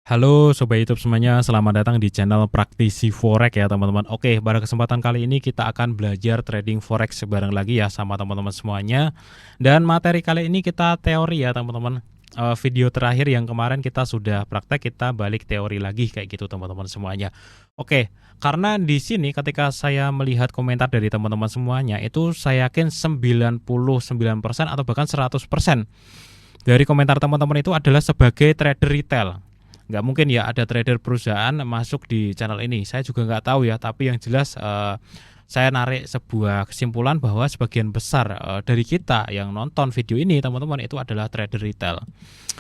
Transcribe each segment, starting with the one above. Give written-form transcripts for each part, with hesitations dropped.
Halo Sobat YouTube semuanya, selamat datang di channel Praktisi Forex ya teman-teman. Oke, pada kesempatan kali ini kita akan belajar trading Forex bareng lagi ya sama teman-teman semuanya. Dan materi kali ini kita teori ya teman-teman. Video terakhir yang kemarin kita sudah praktek, kita balik teori lagi kayak gitu teman-teman semuanya. Oke, karena di sini ketika saya melihat komentar dari teman-teman semuanya, itu saya yakin 99% atau bahkan 100% dari komentar teman-teman itu adalah sebagai trader retail. Nggak mungkin ya ada trader perusahaan masuk di channel ini. Saya juga nggak tahu ya, tapi yang jelas saya narik sebuah kesimpulan bahwa sebagian besar dari kita yang nonton video ini teman-teman itu adalah trader retail.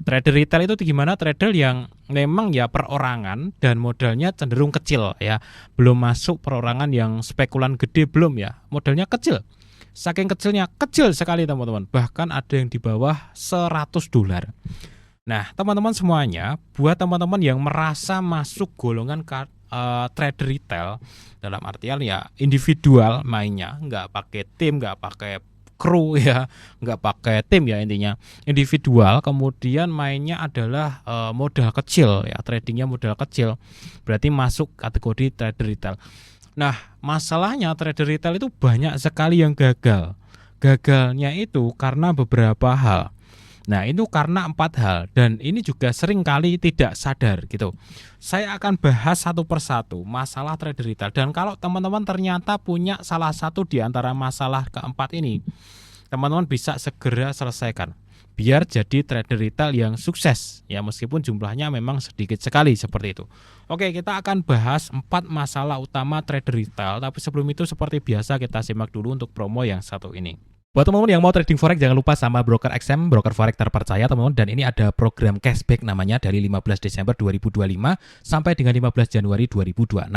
Trader retail itu gimana? Trader yang memang ya perorangan dan modalnya cenderung kecil ya. Belum masuk perorangan yang spekulan gede, belum ya. Modalnya kecil. Saking kecilnya, kecil sekali teman-teman. Bahkan ada yang di bawah $100. Nah, teman-teman semuanya, buat teman-teman yang merasa masuk golongan trader retail, dalam artian ya individual mainnya, nggak pakai tim, nggak pakai kru ya, nggak pakai tim ya intinya, individual, kemudian mainnya adalah modal kecil ya, tradingnya modal kecil, berarti masuk kategori trader retail. Nah, masalahnya trader retail itu banyak sekali yang gagal. Gagalnya itu karena beberapa hal. Nah, itu karena 4 hal dan ini juga sering kali tidak sadar gitu. Saya akan bahas satu persatu masalah trader retail, dan kalau teman-teman ternyata punya salah satu di antara masalah keempat ini, teman-teman bisa segera selesaikan biar jadi trader retail yang sukses ya, meskipun jumlahnya memang sedikit sekali seperti itu. Oke, kita akan bahas 4 masalah utama trader retail, tapi sebelum itu seperti biasa kita simak dulu untuk promo yang satu ini. Buat teman-teman yang mau trading forex, jangan lupa sama Broker XM, broker forex terpercaya teman-teman. Dan ini ada program cashback namanya dari 15 Desember 2025 sampai dengan 15 Januari 2026.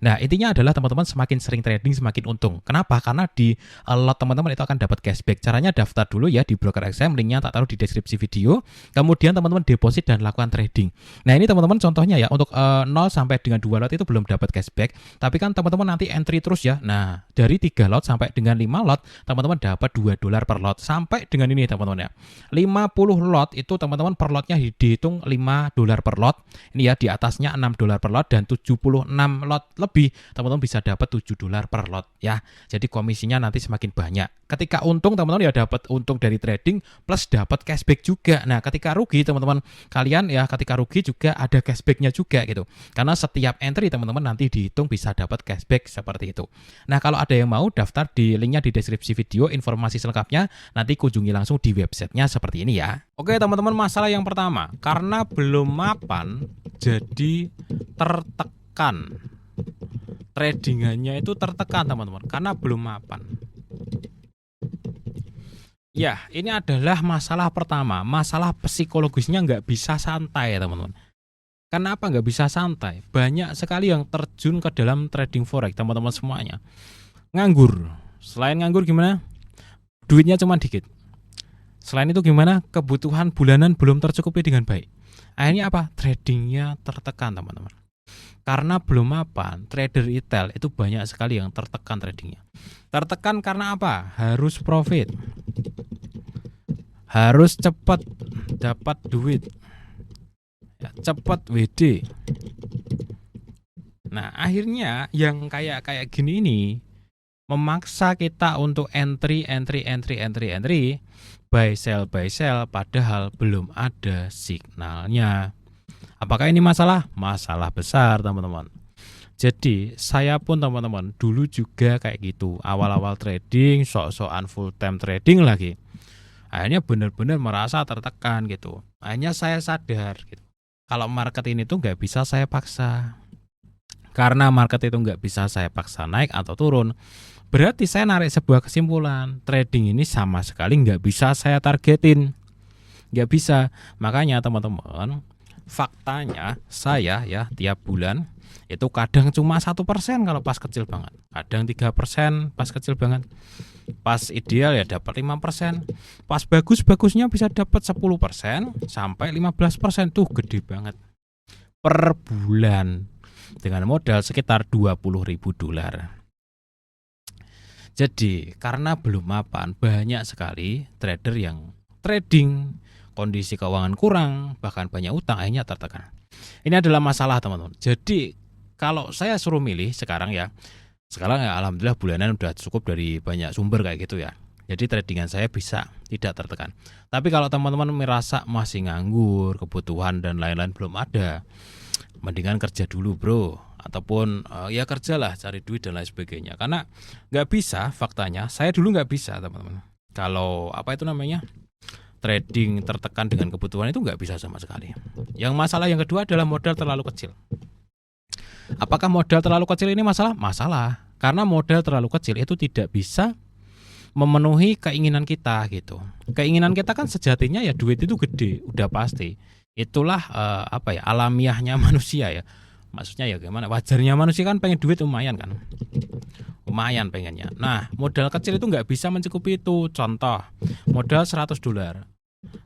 Nah, intinya adalah teman-teman semakin sering trading semakin untung. Kenapa? Karena di lot teman-teman itu akan dapat cashback. Caranya daftar dulu ya di Broker XM, linknya tak taruh di deskripsi video. Kemudian teman-teman deposit dan lakukan trading. Nah, ini teman-teman contohnya ya, untuk 0 sampai dengan 2 lot itu belum dapat cashback. Tapi kan teman-teman nanti entry terus ya. Nah, dari 3 lot sampai dengan 5 lot, teman-teman dapat $2 per lot. Sampai dengan ini teman-teman ya, 50 lot itu teman-teman per lotnya dihitung $5 per lot. Ini ya, di atasnya $6 per lot, dan 76 lot lebih teman-teman bisa dapat $7 per lot ya. Jadi komisinya nanti semakin banyak. Ketika untung teman-teman ya dapat untung dari trading plus dapat cashback juga. Nah, ketika rugi teman-teman kalian ya, ketika rugi juga ada cashbacknya juga gitu. Karena setiap entry teman-teman nanti dihitung bisa dapat cashback seperti itu. Nah, kalau ada yang mau daftar, di linknya di deskripsi video, informasi selengkapnya nanti kunjungi langsung di websitenya seperti ini ya. Oke teman-teman, masalah yang pertama, karena belum mapan jadi tertekan. Tradingannya itu tertekan teman-teman, karena belum mapan. Ya, ini adalah masalah pertama, masalah psikologisnya nggak bisa santai ya teman-teman. Kenapa nggak bisa santai? Banyak sekali yang terjun ke dalam trading forex teman-teman semuanya. Nganggur. Selain nganggur gimana? Duitnya cuma dikit. Selain itu gimana? Kebutuhan bulanan belum tercukupi dengan baik. Akhirnya apa? Tradingnya tertekan teman-teman. Karena belum mapan, trader retail itu banyak sekali yang tertekan tradingnya. Tertekan karena apa? Harus profit. Harus cepat dapat duit. Ya, cepat WD. Nah, akhirnya yang kayak gini ini memaksa kita untuk entry, buy sell, padahal belum ada signalnya. Apakah ini masalah? Masalah besar teman-teman. Jadi saya pun teman-teman dulu juga kayak gitu. Awal-awal trading, sok-sokan full time trading lagi. Akhirnya benar-benar merasa tertekan gitu. Akhirnya saya sadar gitu, kalau market ini tuh nggak bisa saya paksa. Karena market itu nggak bisa saya paksa naik atau turun, berarti saya narik sebuah kesimpulan, trading ini sama sekali nggak bisa saya targetin. Nggak bisa. Makanya teman-teman, faktanya saya ya tiap bulan itu kadang cuma 1% kalau pas kecil banget, kadang 3% pas kecil banget, pas ideal ya dapat 5%, pas bagus-bagusnya bisa dapat 10% sampai 15%, tuh gede banget per bulan dengan modal sekitar $20.000. Jadi karena belum mapan, banyak sekali trader yang trading kondisi keuangan kurang, bahkan banyak utang, akhirnya tertekan. Ini adalah masalah teman-teman. Jadi kalau saya suruh milih sekarang ya, alhamdulillah bulanan udah cukup dari banyak sumber kayak gitu ya. Jadi tradingan saya bisa tidak tertekan. Tapi kalau teman-teman merasa masih nganggur, kebutuhan dan lain-lain belum ada, mendingan kerja dulu bro. Ataupun ya kerjalah, cari duit dan lain sebagainya. Karena nggak bisa, faktanya saya dulu nggak bisa teman-teman. Kalau trading tertekan dengan kebutuhan itu nggak bisa sama sekali. Yang masalah yang kedua adalah modal terlalu kecil. Apakah modal terlalu kecil ini masalah? Masalah. Karena modal terlalu kecil itu tidak bisa memenuhi keinginan kita gitu. Keinginan kita kan sejatinya ya duit itu gede, udah pasti. Itulah alamiahnya manusia ya. Maksudnya ya gimana? Wajarnya manusia kan pengen duit lumayan kan. Lumayan pengennya. Nah, modal kecil itu nggak bisa mencukupi itu. Contoh, modal $100.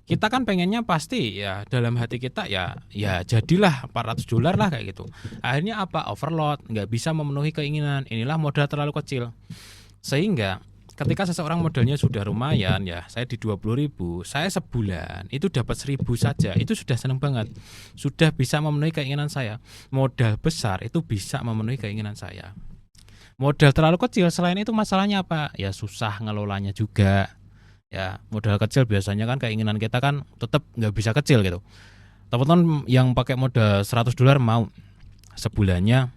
Kita kan pengennya pasti ya dalam hati kita ya jadilah $400 lah kayak gitu. Akhirnya apa? Overload, nggak bisa memenuhi keinginan. Inilah modal terlalu kecil. Sehingga ketika seseorang modalnya sudah lumayan ya, saya di 20.000, saya sebulan itu dapat 1.000 saja, itu sudah seneng banget. Sudah bisa memenuhi keinginan saya. Modal besar itu bisa memenuhi keinginan saya. Modal terlalu kecil selain itu masalahnya apa? Ya susah ngelolanya juga. Ya, modal kecil biasanya kan keinginan kita kan tetap nggak bisa kecil gitu. Teman-teman yang pakai modal $100 mau sebulannya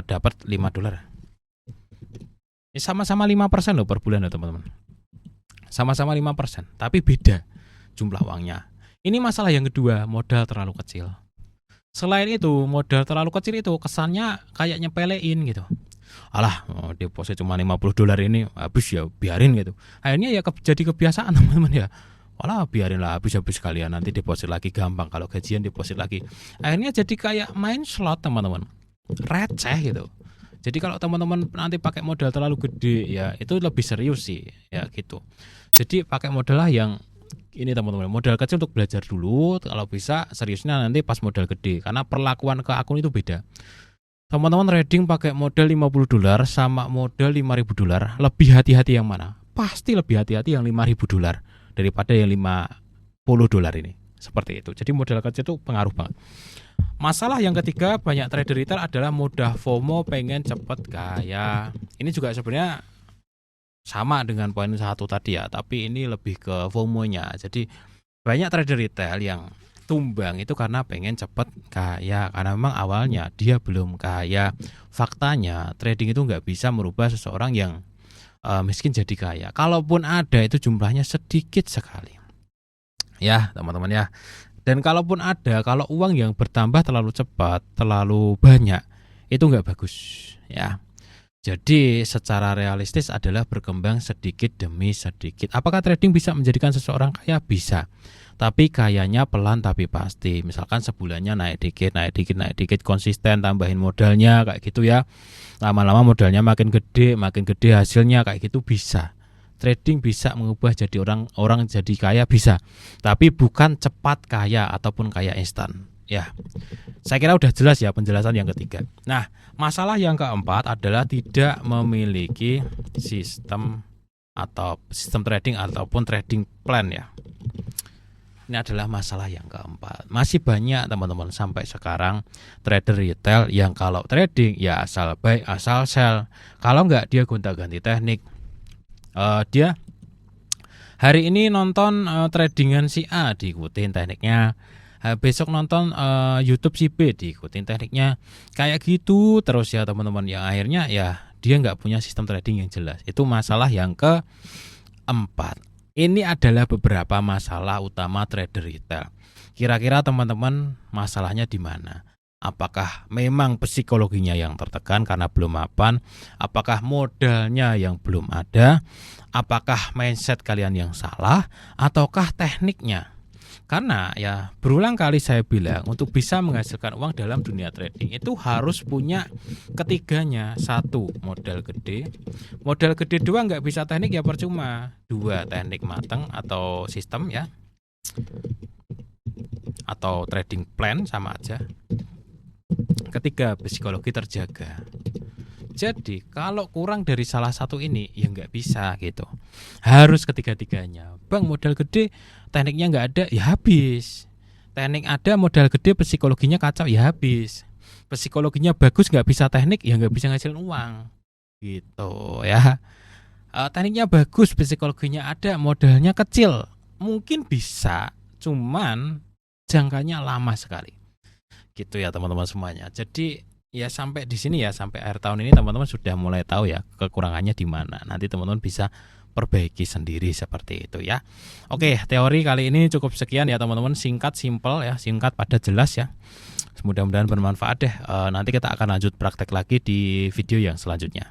dapat $5. Ini sama-sama 5% loh per bulan loh teman-teman. Sama-sama 5%, tapi beda jumlah uangnya. Ini masalah yang kedua, modal terlalu kecil. Selain itu, modal terlalu kecil itu kesannya kayak nyepelein gitu. Alah, deposit cuma $50 ini habis ya biarin gitu. Akhirnya ya jadi kebiasaan teman-teman ya. Alah, biarinlah habis-habis sekalian, nanti deposit lagi gampang, kalau gajian deposit lagi. Akhirnya jadi kayak main slot teman-teman. Receh gitu. Jadi kalau teman-teman nanti pakai modal terlalu gede ya itu lebih serius sih ya gitu. Jadi pakai modal lah yang ini teman-teman, modal kecil untuk belajar dulu, kalau bisa seriusnya nanti pas modal gede karena perlakuan ke akun itu beda. Teman-teman trading pakai modal $50 sama modal $5.000, lebih hati-hati yang mana? Pasti lebih hati-hati yang $5.000 daripada yang $50 ini. Seperti itu. Jadi modal kecil itu pengaruh banget. Masalah yang ketiga banyak trader retail adalah mudah FOMO, pengen cepet kaya. Ini juga sebenarnya sama dengan poin 1 tadi ya, tapi ini lebih ke FOMO-nya. Jadi banyak trader retail yang tumbang itu karena pengen cepet kaya, karena memang awalnya dia belum kaya. Faktanya trading itu nggak bisa merubah seseorang yang miskin jadi kaya. Kalaupun ada itu jumlahnya sedikit sekali. Ya teman-teman ya. Dan kalaupun ada, kalau uang yang bertambah terlalu cepat, terlalu banyak, itu nggak bagus ya. Jadi secara realistis adalah berkembang sedikit demi sedikit. Apakah trading bisa menjadikan seseorang kaya? Bisa. Tapi kayanya pelan tapi pasti. Misalkan sebulannya naik dikit, konsisten tambahin modalnya kayak gitu ya. Lama-lama modalnya makin gede hasilnya kayak gitu bisa. Trading bisa mengubah jadi orang jadi kaya bisa, tapi bukan cepat kaya ataupun kaya instan. Ya, saya kira udah jelas ya penjelasan yang ketiga. Nah, masalah yang keempat adalah tidak memiliki sistem trading ataupun trading plan ya. Ini adalah masalah yang keempat. Masih banyak teman-teman sampai sekarang trader retail yang kalau trading ya asal buy asal sell. Kalau nggak dia gonta-ganti teknik. Dia hari ini nonton tradingan si A diikutin tekniknya, besok nonton YouTube si B diikutin tekniknya, kayak gitu terus ya teman-teman. Yang akhirnya ya dia nggak punya sistem trading yang jelas. Itu masalah yang keempat. Ini adalah beberapa masalah utama trader retail. Kira-kira teman-teman masalahnya di mana? Apakah memang psikologinya yang tertekan karena belum mapan? Apakah modalnya yang belum ada? Apakah mindset kalian yang salah? Ataukah tekniknya? Karena ya berulang kali saya bilang untuk bisa menghasilkan uang dalam dunia trading itu harus punya ketiganya. 1, modal gede. Modal gede 2 nggak bisa teknik ya percuma. 2, teknik matang atau sistem ya. Atau trading plan sama aja. Ketiga, psikologi terjaga. Jadi kalau kurang dari salah satu ini ya nggak bisa gitu. Harus ketiga-tiganya. Bang modal gede, tekniknya nggak ada ya habis. Teknik ada, modal gede, psikologinya kacau, ya habis. Psikologinya bagus, nggak bisa teknik, ya nggak bisa ngasilin uang. Gitu ya. Tekniknya bagus, psikologinya ada, modalnya kecil, mungkin bisa, cuman jangkanya lama sekali. Gitu ya teman-teman semuanya. Jadi ya sampai di sini ya, sampai akhir tahun ini teman-teman sudah mulai tahu ya kekurangannya di mana. Nanti teman-teman bisa perbaiki sendiri seperti itu ya. Oke, teori kali ini cukup sekian ya teman-teman, singkat, simpel ya, singkat padat jelas ya. Mudah-mudahan bermanfaat deh. Nanti kita akan lanjut praktek lagi di video yang selanjutnya.